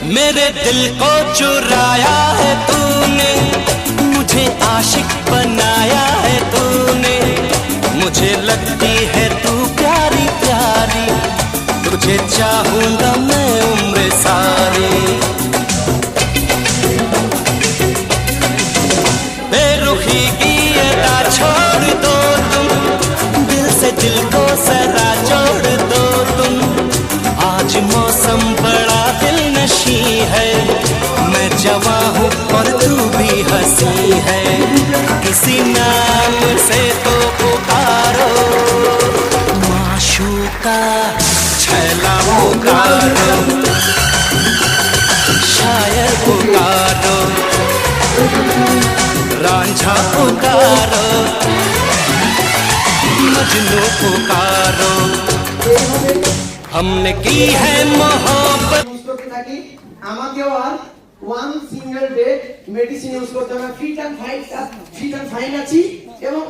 मेरे दिल को चुराया है तूने, मुझे आशिक बनाया है तूने। मुझे लगती है तू प्यारी प्यारी, तुझे चाहूंगा मैं उम्र सारी। बेरुखी की अदा छोड़ दो तुम, दिल से दिल को जरा जोड़ दो तुम। आज मौसम बड़ा दिलनशी है, मैं जवां हूँ और तू भी हंसी है। किसी नाम से तो पुकारो, माशूका छैला पुकारो, शायर पुकारो, रांझा पुकारो, मजनू पुकारो। हमने की है मोहब्बत। আমাকেও আর one single day medicine use করতে হবে। ফিট অ্যান্ড ফাইন আছি এবং